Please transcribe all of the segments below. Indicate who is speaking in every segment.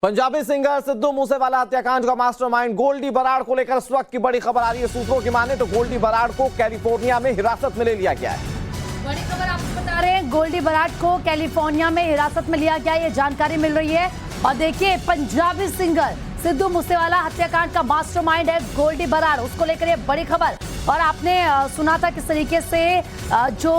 Speaker 1: Punjabi singer Sidhu Moosewala हत्याकांड का mastermind Goldy Brar को लेकर इस वक्त की बड़ी खबर आ रही है। सूत्रों की माने तो गोल्डी बराड़ को कैलिफोर्निया में हिरासत में ले लिया गया है।
Speaker 2: बड़ी खबर आपको बता रहे हैं, गोल्डी बराड़ को कैलिफोर्निया में हिरासत में लिया गया, ये जानकारी मिल रही है। और देखिए, पंजाबी सिंगर सिद्धू मूसेवाला हत्याकांड का मास्टरमाइंड है गोल्डी बराड़, उसको लेकर ये बड़ी खबर। और आपने सुना था किस तरीके से जो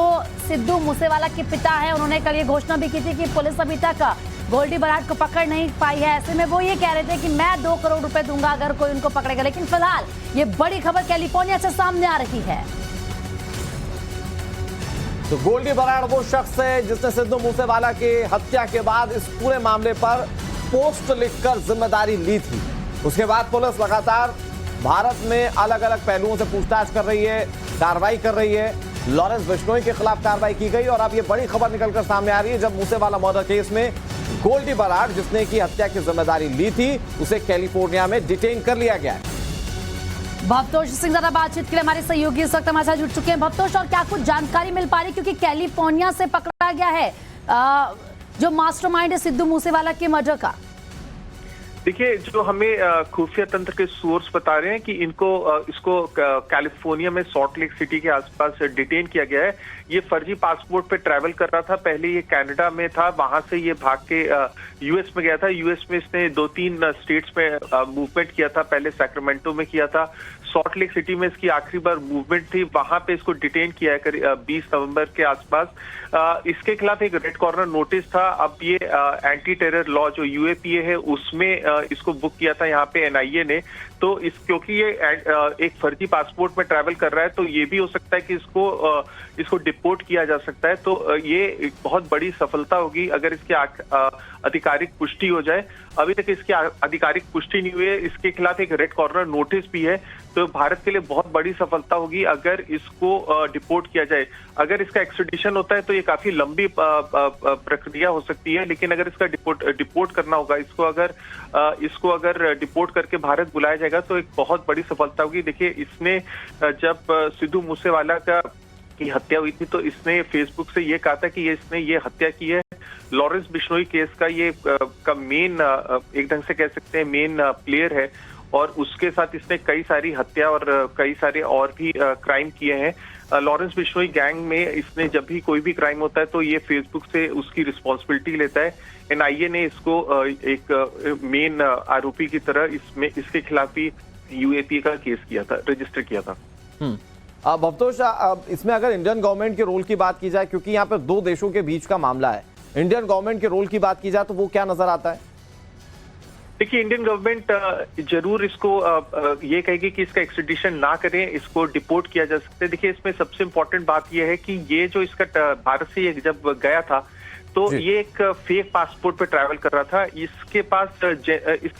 Speaker 2: सिद्धू मूसेवाला के पिता है, उन्होंने कल ये घोषणा भी की थी कि पुलिस अभी तक गोल्डी बराड़ को पकड़ नहीं पाई है। ऐसे में वो ये कह रहे थे कि मैं 2 करोड़ रुपए दूंगा अगर कोई उनको पकड़ेगा। लेकिन फिलहाल ये बड़ी खबर कैलिफोर्निया से सामने आ रही है।
Speaker 1: तो गोल्डी बराड़ वो शख्स है जिसने सिद्धू मूसेवाला की हत्या के बाद इस पूरे मामले पर पोस्ट लिखकर जिम्मेदारी ली थी। उसके बाद पुलिस लगातार भारत में अलग अलग पहलुओं से पूछताछ कर रही है, कार्रवाई कर रही है। लॉरेंस बिश्नोई के खिलाफ कार्रवाई की गई और अब ये बड़ी खबर निकलकर सामने आ रही है जब मूसेवाला मर्डर केस में गोल्डी बराड़ जिसने की हत्या की जिम्मेदारी ली थी, उसे कैलिफोर्निया में डिटेन कर लिया गया है।
Speaker 2: भवतोष सिंह ज्यादा बातचीत के लिए हमारे सहयोगी इस वक्त हमारे साथ जुड़ चुके हैं। भवतोष, और क्या कुछ जानकारी मिल पा रही, क्योंकि कैलिफोर्निया से पकड़ा गया है जो मास्टरमाइंड है सिद्धू मूसेवाला के मर्डर का?
Speaker 3: देखिए, जो हमें खुफिया तंत्र के सोर्स बता रहे हैं कि इसको कैलिफोर्निया में सॉल्ट लेक सिटी के आसपास डिटेन किया गया है। ये फर्जी पासपोर्ट पे ट्रैवल कर रहा था। पहले ये कनाडा में था, वहां से ये भाग के यूएस में गया था। यूएस में इसने 2-3 स्टेट्स में मूवमेंट किया था। पहले सैक्रामेंटो में किया था। सॉल्ट लेक सिटी में इसकी आखिरी बार मूवमेंट थी, वहां पे इसको डिटेन किया है 20 नवंबर के आसपास। इसके खिलाफ एक रेड कॉर्नर नोटिस था। अब ये एंटी टेरर लॉ जो यूएपीए है उसमें इसको बुक किया था यहाँ पे एनआईए ने। तो क्योंकि ये एक फर्जी पासपोर्ट में ट्रैवल कर रहा है, तो ये भी हो सकता है कि इसको डिपोर्ट किया जा सकता है। तो ये एक बहुत बड़ी सफलता होगी अगर इसकी आधिकारिक पुष्टि हो जाए। अभी तक इसकी आधिकारिक पुष्टि नहीं हुई है। इसके खिलाफ एक रेड कॉर्नर नोटिस भी है, तो भारत के लिए बहुत बड़ी सफलता होगी अगर इसको डिपोर्ट किया जाए। अगर इसका एक्सट्रेडिशन होता है तो ये काफी लंबी प्रक्रिया हो सकती है, लेकिन अगर इसका डिपोर्ट करना होगा, इसको अगर डिपोर्ट करके भारत बुलाया जाएगा तो एक बहुत बड़ी सफलता होगी। देखिए, इसने जब सिद्धू मूसेवाला की हत्या हुई थी तो इसने फेसबुक से ये कहा था कि इसने ये हत्या की है। लॉरेंस बिश्नोई केस का ये का मेन, एक ढंग से कह सकते हैं मेन प्लेयर है, और उसके साथ इसने कई सारी हत्या और कई सारे और भी क्राइम किए हैं। लॉरेंस बिश्नोई गैंग में इसने जब भी कोई भी क्राइम होता है तो ये फेसबुक से उसकी रिस्पॉन्सिबिलिटी लेता है। एनआईए ने इसको एक मेन आरोपी की तरह इसके खिलाफ ही यूएपी का केस किया था, रजिस्टर किया था।
Speaker 1: भवतोष, इसमें अगर इंडियन गवर्नमेंट के रोल की बात की जाए, क्योंकि यहाँ पर 2 देशों के बीच का मामला है, इंडियन गवर्नमेंट के रोल की बात की जाए तो वो क्या नजर आता है?
Speaker 3: देखिए, इंडियन गवर्नमेंट जरूर इसको ये कहेगी कि इसका एक्सट्रेडिशन ना करें, इसको डिपोर्ट किया जा सकता है। देखिए, इसमें सबसे इम्पोर्टेंट बात यह है कि ये जो इसका भारत से ये जब गया था तो ये एक फेक पासपोर्ट पे ट्रैवल कर रहा था। इसके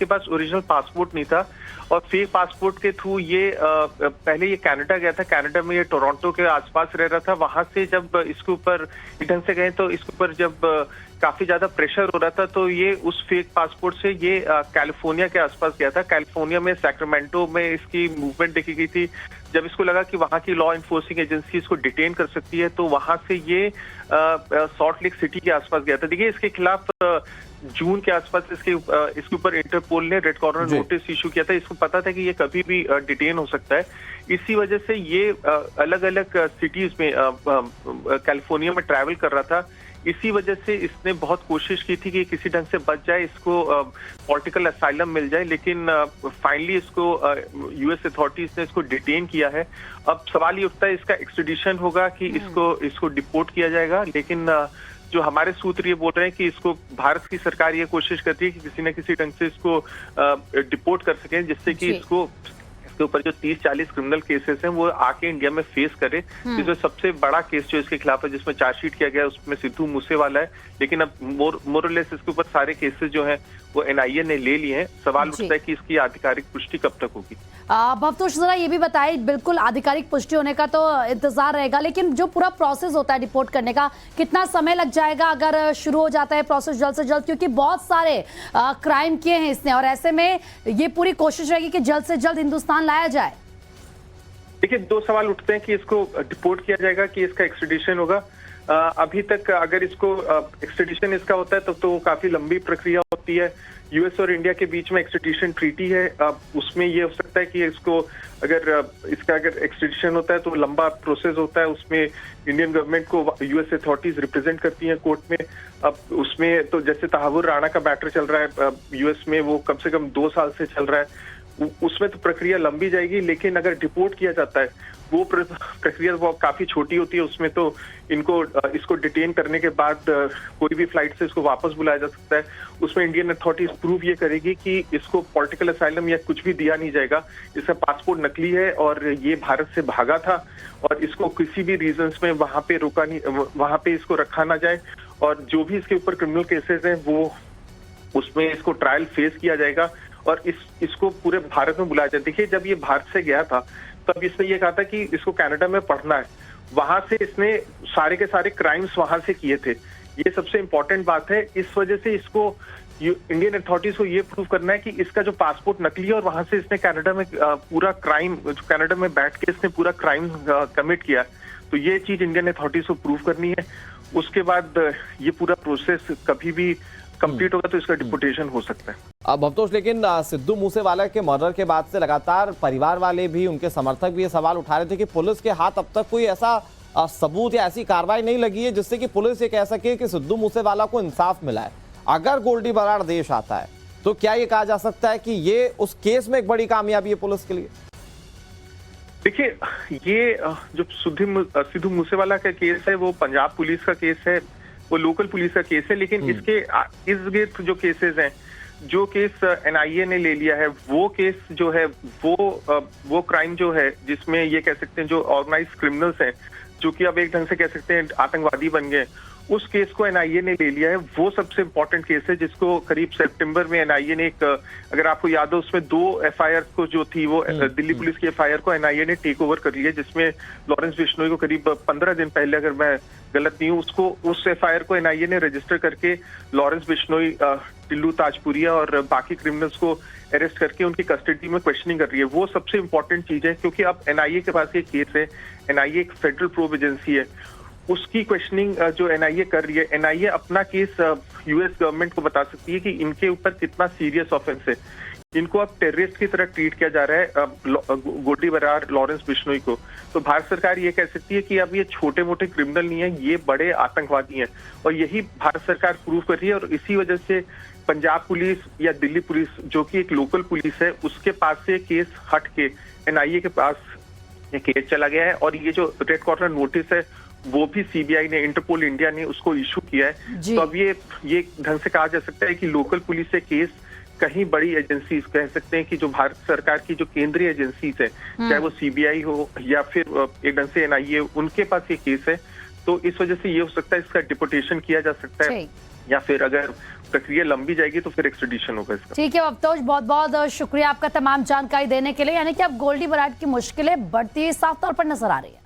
Speaker 3: पास ओरिजिनल पासपोर्ट नहीं था और फेक पासपोर्ट के थ्रू ये पहले ये कनाडा गया था। कनाडा में ये टोरंटो के आसपास रह रहा था। वहां से जब इसके ऊपर ढंग से गए तो इसके ऊपर जब काफी ज्यादा प्रेशर हो रहा था तो ये उस फेक पासपोर्ट से ये कैलिफोर्निया के आसपास गया था। कैलिफोर्निया में सैक्रामेंटो में इसकी मूवमेंट देखी गई थी। जब इसको लगा कि वहां की लॉ इन्फोर्सिंग एजेंसी इसको डिटेन कर सकती है तो वहां से ये सॉल्ट लेक सिटी के आसपास गया था। देखिए, इसके खिलाफ जून के आसपास इसके ऊपर इंटरपोल ने रेड कॉर्नर नोटिस इशू किया था। इसको पता था कि ये कभी भी डिटेन हो सकता है। इसी वजह से ये अलग अलग सिटीज में कैलिफोर्निया में ट्रैवल कर रहा था। इसी वजह से इसने बहुत कोशिश की थी कि किसी ढंग से बच जाए, इसको पॉलिटिकल असाइलम मिल जाए, लेकिन फाइनली इसको यूएस अथॉरिटीज ने इसको डिटेन किया है। अब सवाल ये उठता है इसका एक्सट्रेडिशन होगा कि इसको डिपोर्ट किया जाएगा। लेकिन जो हमारे सूत्र ये बोल रहे हैं कि इसको भारत की सरकार ये कोशिश करती है कि किसी न किसी ढंग से इसको डिपोर्ट कर सकें, जिससे कि इसके ऊपर जो 30-40 क्रिमिनल केसेस हैं वो आके इंडिया में फेस करे। जिसमें सबसे बड़ा केस जो इसके खिलाफ है जिसमें चार्जशीट किया गया है उसमें सिद्धू मूसेवाला है। लेकिन अब मोरलेस इसके ऊपर सारे केसेस जो हैं वो एनआईए ने ले लिए हैं। सवाल उठता है कि इसकी आधिकारिक पुष्टि कब तक होगी।
Speaker 2: भवतोष, जरा ये भी बताइए, बिल्कुल आधिकारिक पुष्टि होने का तो इंतजार रहेगा, लेकिन जो पूरा प्रोसेस होता है डिपोर्ट करने का, कितना समय लग जाएगा अगर शुरू हो जाता है प्रोसेस जल्द से जल्द? क्योंकि बहुत सारे क्राइम किए हैं इसने और ऐसे में ये पूरी कोशिश रहेगी कि जल्द से जल्द हिंदुस्तान लाया जाए।
Speaker 3: देखिए, 2 सवाल उठते हैं कि इसको डिपोर्ट किया जाएगा कि इसका एक्सट्रेडिशन होगा। अभी तक अगर इसको एक्सट्रेडिशन इसका होता है तब तो काफी लंबी प्रक्रिया होती है। यूएस और इंडिया के बीच में एक्सट्रेडिशन ट्रीटी है, उसमें ये हो सकता है कि इसको अगर एक्सट्रेडिशन होता है तो लंबा प्रोसेस होता है, उसमें इंडियन गवर्नमेंट को यूएस अथॉरिटीज रिप्रेजेंट करती हैं कोर्ट में। अब उसमें तो जैसे तहावुर राणा का मैटर चल रहा है यूएस में, वो कम से कम 2 साल से चल रहा है, उसमें तो प्रक्रिया लंबी जाएगी। लेकिन अगर डिपोर्ट किया जाता है वो प्रक्रिया वो काफी छोटी होती है, उसमें तो इसको डिटेन करने के बाद कोई भी फ्लाइट से इसको वापस बुलाया जा सकता है। उसमें इंडियन अथॉरिटीज प्रूव ये करेगी कि इसको पॉलिटिकल असाइलम या कुछ भी दिया नहीं जाएगा, इसका पासपोर्ट नकली है और ये भारत से भागा था और इसको किसी भी रीजंस में वहां पे रोका नहीं, वहां पे इसको रखा ना जाए और जो भी इसके ऊपर क्रिमिनल केसेस हैं वो उसमें इसको ट्रायल फेस किया जाएगा और इसको पूरे भारत में बुलाया जाए। देखिए, जब ये भारत से गया था तब इसने ये कहा था कि इसको कनाडा में पढ़ना है, वहां से इसने सारे के सारे क्राइम्स वहां से किए थे। ये सबसे इंपॉर्टेंट बात है। इस वजह से इसको इंडियन अथॉरिटीज को ये प्रूव करना है कि इसका जो पासपोर्ट नकली है और वहां से इसने कनाडा में पूरा क्राइम, कनाडा में बैठ के इसने पूरा क्राइम कमिट किया, तो ये चीज इंडियन अथॉरिटीज को प्रूव करनी है। उसके बाद ये पूरा प्रोसेस कभी भी कंप्लीट होगा तो इसका डिपोर्टेशन हो सकता है।
Speaker 1: अब भवतोष, लेकिन सिद्धू मूसेवाला के मर्डर के बाद से लगातार परिवार वाले भी, उनके समर्थक भी ये सवाल उठा रहे थे कि पुलिस के हाथ अब तक कोई ऐसा सबूत या ऐसी कार्रवाई नहीं लगी है जिससे कि पुलिस ये कह सके कि सिद्धू मूसेवाला को इंसाफ मिला है। अगर गोल्डी बराड़ देश आता है तो क्या ये कहा जा सकता है कि ये उस केस में एक बड़ी कामयाबी है पुलिस के लिए? देखिए,
Speaker 3: ये जो सिद्धू मूसेवाला का केस है वो पंजाब पुलिस का केस है, वो लोकल पुलिस का केस है। लेकिन इसके इर्द गिर्द जो केसेस हैं, जो केस एनआईए ने ले लिया है, वो केस जो है वो क्राइम जो है जिसमें ये कह सकते हैं जो ऑर्गेनाइज्ड क्रिमिनल्स हैं, जो कि अब एक ढंग से कह सकते हैं आतंकवादी बन गए, उस केस को एनआईए ने ले लिया है। वो सबसे इंपॉर्टेंट केस है जिसको करीब सितंबर में एनआईए ने अगर आपको याद हो, उसमें 2 एफआईआर को जो थी वो दिल्ली पुलिस की एफआईआर को एनआईए ने टेक ओवर कर लिया, जिसमें लॉरेंस बिश्नोई को करीब 15 दिन पहले, अगर मैं गलत नहीं हूँ, उस एफआईआर को एनआईए ने रजिस्टर करके लॉरेंस बिश्नोई, टिल्लू ताजपुरिया और बाकी क्रिमिनल्स को अरेस्ट करके उनकी कस्टडी में क्वेश्चनिंग कर रही है। वो सबसे इंपॉर्टेंट चीज है क्योंकि अब एनआईए के पास ये केस है, एनआईए एक फेडरल प्रोब एजेंसी है, उसकी क्वेश्चनिंग जो एनआईए कर रही है, एनआईए अपना केस यूएस गवर्नमेंट को बता सकती है कि इनके ऊपर कितना सीरियस ऑफेंस है, इनको अब टेररिस्ट की तरह ट्रीट किया जा रहा है गोल्डी बराड़, लॉरेंस बिश्नोई को। तो भारत सरकार ये कह सकती है कि अब ये छोटे मोटे क्रिमिनल नहीं है, ये बड़े आतंकवादी हैं और यही भारत सरकार प्रूव कर रही है। और इसी वजह से पंजाब पुलिस या दिल्ली पुलिस, जो कि एक लोकल पुलिस है, उसके पास से केस हट के एनआईए के पास ये केस चला गया है और ये जो रेड कॉर्नर नोटिस है वो भी सीबीआई ने, इंटरपोल इंडिया ने उसको इशू किया है। तो अब ये ढंग से कहा जा सकता है कि लोकल पुलिस से केस कहीं बड़ी एजेंसी कह सकते हैं कि जो भारत सरकार की जो केंद्रीय एजेंसीज है, चाहे वो सीबीआई हो या फिर एक ढंग से एनआईए, उनके पास ये केस है। तो इस वजह से ये हो सकता है इसका डिपोर्टेशन किया जा सकता है या फिर अगर प्रक्रिया लंबी जाएगी तो फिर एक्सट्रेडिशन होगा इसका।
Speaker 2: ठीक है भवतोष, बहुत बहुत शुक्रिया आपका तमाम जानकारी देने के लिए। यानी कि अब गोल्डी बराड़ की मुश्किलें बढ़ती साफ तौर पर नजर आ रही है।